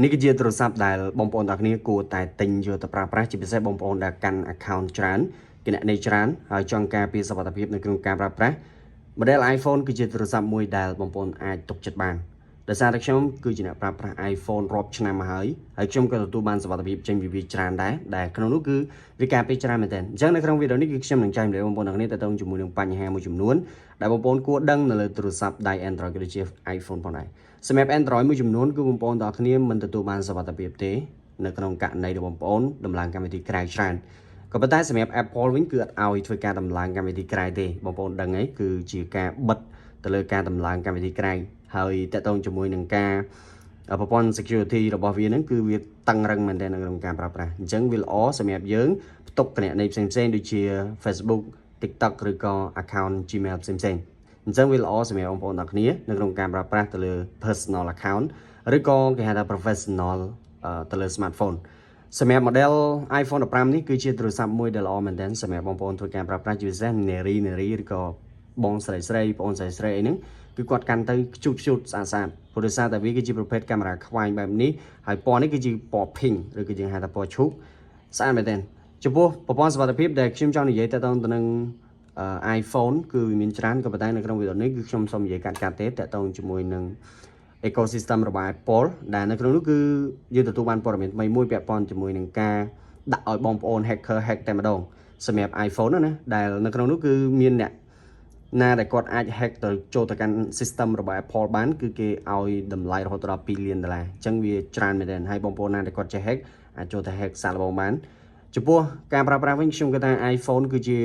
នេះគឺជាទូរស័ព្ទដែលបងប្អូនទាំងគ្នាគួរតែទិញយកទៅប្រើប្រាស់ជាពិសេសបងប្អូនដែលកាន់ account ច្រើនគណនីច្រើនហើយចង់ការពារសុវត្ថិភាពនៅក្នុងការប្រើប្រាស់ model iPhone គឺជាទូរស័ព្ទមួយដែលបងប្អូនអាចទុកចិត្តបានដោយសារតែខ្ញុំគឺជាអ្នកប្រើប្រាស់ iPhone រាប់ឆ្នាំមកហើយខ្ញុំក៏ទទួលបានសុវត្ថិភាពចេញពីវាច្រើនដែរដែលក្នុងនោះគឺវាការពារច្រើនមែនទែនអញ្ចឹងនៅក្នុងវីដេអូនេះគឺខ្ញុំនឹងចែកម្លែកបងប្អូនទាំងគ្នាទៅជាមួយនឹងបញ្ហាមួយចំនួនដែលបងប្អូនគួរដឹងនៅលើទូរស័ព្ទដៃ Android ក៏ដូចជា iPhone ផងដែរសម្រាប់ Android មួយចំនួនគឺបងប្អូនទាំងគ្នាមិនទទួលបានសុវត្ថិភាពទេនៅក្នុងករណីដែលបងប្អូនដំឡើងកម្មវិធីក្រៅច្រើនក៏ប៉ុន្តែសម្រាប់ Apple វិញគឺអត់ឲ្យធ្វើការដំឡើងកម្មវិធីក្រៅទេបងប្អូនដឹងហើយគឺជាការបិទទៅលើការដំឡើងកម្មវិធីក្រៅហើយតកតងជាមួយនឹងការប្រព័ន្ធ security របស់វានឹងគឺវាតឹងរឹងមែនទែននៅក្នុងការប្រើប្រាស់អញ្ចឹងវាល្អសម្រាប់យើងផ្ទុកគណនីផ្សេងៗដូចជា Facebook TikTok ឬក៏ account Gmail ផ្សេងៗអញ្ចឹងវាល្អសម្រាប់បងប្អូនទាំងគ្នានៅក្នុងការប្រើប្រាស់ទៅលើ personal account ឬក៏គេហៅថា professional ទៅលើ smartphone សម្រាប់ model iPhone 15នេះគឺជាទូរស័ព្ទមួយដែលល្អមែនទែនសម្រាប់បងប្អូនធ្វើការប្រើប្រាស់ជាពិសេសនារីឬក៏បងស្រីបងស្រីអីហ្នឹងគឺគាត់កាន់ទៅខ្ជូតស្អាតព្រោះដោយសារតែវាគឺជាប្រភេទកាមេរ៉ាខ្វែងបែបនេះហើយពណ៌នេះគឺជាពណ៌ pink ឬក៏យើងហៅថាពណ៌ឈូកស្អាតមែនទែនចំពោះប្រព័ន្ធសុវត្ថិភាពដែលខ្ញុំចង់និយាយទៅនឹងiPhone គឺមានច្រើនក៏ប៉ុន្តែនៅក្នុងវីដេអូនេះគឺខ្ញុំសូមនិយាយកាត់ទេតកតងជាមួយនឹង ecosystem របស់ Apple ដែលនៅក្នុងនោះគឺយើងទទួលបានព័ត៌មានថ្មីមួយពាក់ព័ន្ធជាមួយនឹងការដាក់ឲ្យបងប្អូន hacker hack តែម្ដងសម្រាប់ iPhone ណាដែលនៅក្នុងនោះគឺមានអ្នកណាដែលគាត់អាច hack ទៅចូលទៅកាន់ system របស់ Apple បានគឺគេឲ្យតម្លៃរហូតដល់$2 លានអញ្ចឹងវាច្រើនមែនទែនហើយបងប្អូនណាដែលគាត់ចេះ hack អាចចូលទៅ hack សាកល្បងបានចំពោះការប្រើប្រាស់វិញខ្ញុំគិតថា iPhone គឺជា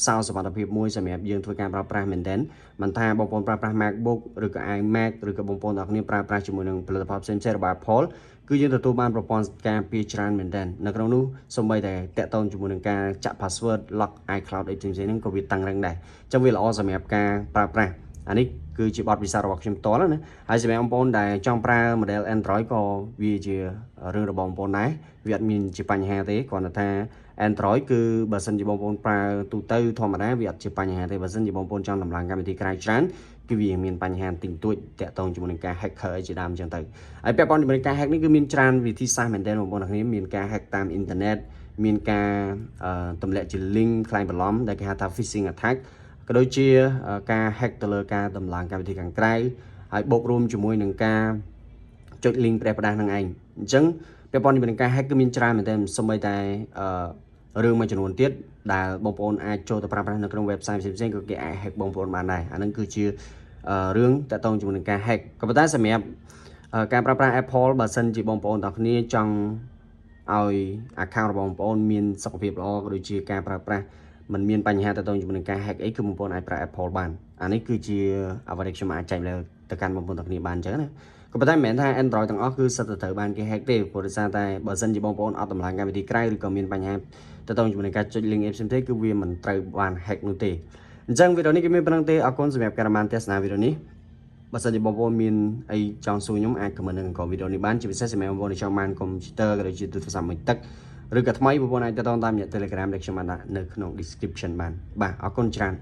សោរសុវត្ថិភាពមួយសម្រាប់យើងធ្វើការប្រើប្រាស់មែនទែនមិនថាបងប្អូនប្រើប្រាស់ MacBook ឬក៏ iMac ឬក៏បងប្អូនទាំងគ្នាប្រើប្រាស់ជាមួយនឹងផលិតផលផ្សេងៗរបស់ Apple គឺយើងទទួលបានប្រព័ន្ធការពារច្រើនមែនទែននៅក្នុងនោះសូម្បីតែតាក់ទងជាមួយនឹងការចាក់ password lock iCloud អីផ្សេងៗហ្នឹងក៏វាតឹងរឹងដែរអញ្ចឹងវាល្អសម្រាប់ការប្រើប្រាស់អានេះគឺជាបទពិសោធន៍របស់ខ្ញុំផ្ទាល់ណាហើយសម្រាប់បងប្អូនដែលចង់ប្រើ model Android ក៏វាជារឿងរបស់បងប្អូនដែរវាអត់មានជាបញ្ហាទេគ្រាន់តែថា Android គឺបើសិនជាបងប្អូនប្រើទូទៅធម្មតាវាអត់ជាបញ្ហាទេបើសិនជាបងប្អូនចង់ដំឡើងកម្មវិធីក្រៅច្រើនគឺវាមានបញ្ហាតិចតួចតាក់ទងជាមួយនឹងការ hacker អីជាដើមអញ្ចឹងទៅហើយពាក់ព័ន្ធជាមួយនឹងការ hack នេះគឺមានច្រើនវិធីសាស្ត្រមែនទែនបងប្អូនទាំងគ្នាមានការ hack តាមអ៊ីនធឺណិតមានការទម្លាក់ជា link ខ្លាំងបន្លំដែលគេហៅថា phishing attack ក៏ដូចជាការ hack ទៅលើការដំឡើងកម្មវិធីខាងក្រៅហើយបូករួមជាមួយនឹងការចុច link ផ្ដាស់នឹងឯងអញ្ចឹងពាក់ព័ន្ធជាមួយនឹងការ hack គឺមានច្រើនមែនទែនសូម្បីតែរឿងមួយចំនួនទៀតដែលបងប្អូនអាចចូលទៅប្រើប្រាស់នៅក្នុង website ផ្សេងៗក៏គេអាច hack បងប្អូនបានដែរអានឹងគឺជារឿងតាក់ទងជាមួយនឹងការ hack ក៏ប៉ុន្តែសម្រាប់ការប្រើប្រាស់ Apple បើសិនជាបងប្អូនទាំងគ្នាចង់ឲ្យ account របស់បងប្អូនមានសុខភាពល្អក៏ដូចជាការប្រើប្រាស់มันមានបញ្ហាតាក់ទងជាមួយនឹងការ hack អីគឺបងប្អូនអាចប្រើ Apple បានអានេះគឺជាអ្វីដែលខ្ញុំអាចចែកទៅកាន់បងប្អូនទាំងគ្នាបានអញ្ចឹងណាក៏ប៉ុន្តែមិនមែនថា Android ទាំងអស់គឺសិតតែត្រូវបានគេ hack ទេព្រោះដោយសារតែបើសិនជាបងប្អូនអត់ដំឡើងកម្មវិធីក្រៅឬក៏មានបញ្ហាតាក់ទងជាមួយនឹងការចុច link ផ្សេងៗគឺវាមិនត្រូវបាន hack នោះទេអញ្ចឹងវីដេអូនេះគឺមានប៉ុណ្្នឹងទេអរគុណសម្រាប់ការតាមទស្សនាវីដេអូនេះបើសិនជាបងប្អូនមានអីចង់សួរខ្ញុំអាច comment នៅក្នុងវីដេអូនេះបានជាពិសេសសម្រាប់បងប្អូនដែលចង់បានកុំព្យូទ័រក៏ដូចជាទូរស័ព្ទមួយទឹកឬក៏ថ្មីបងប្អូនអាចទៅតាមរយៈ Telegram ដែលខ្ញុំបានដាក់នៅក្នុង description បានបាទអរគុណច្រើន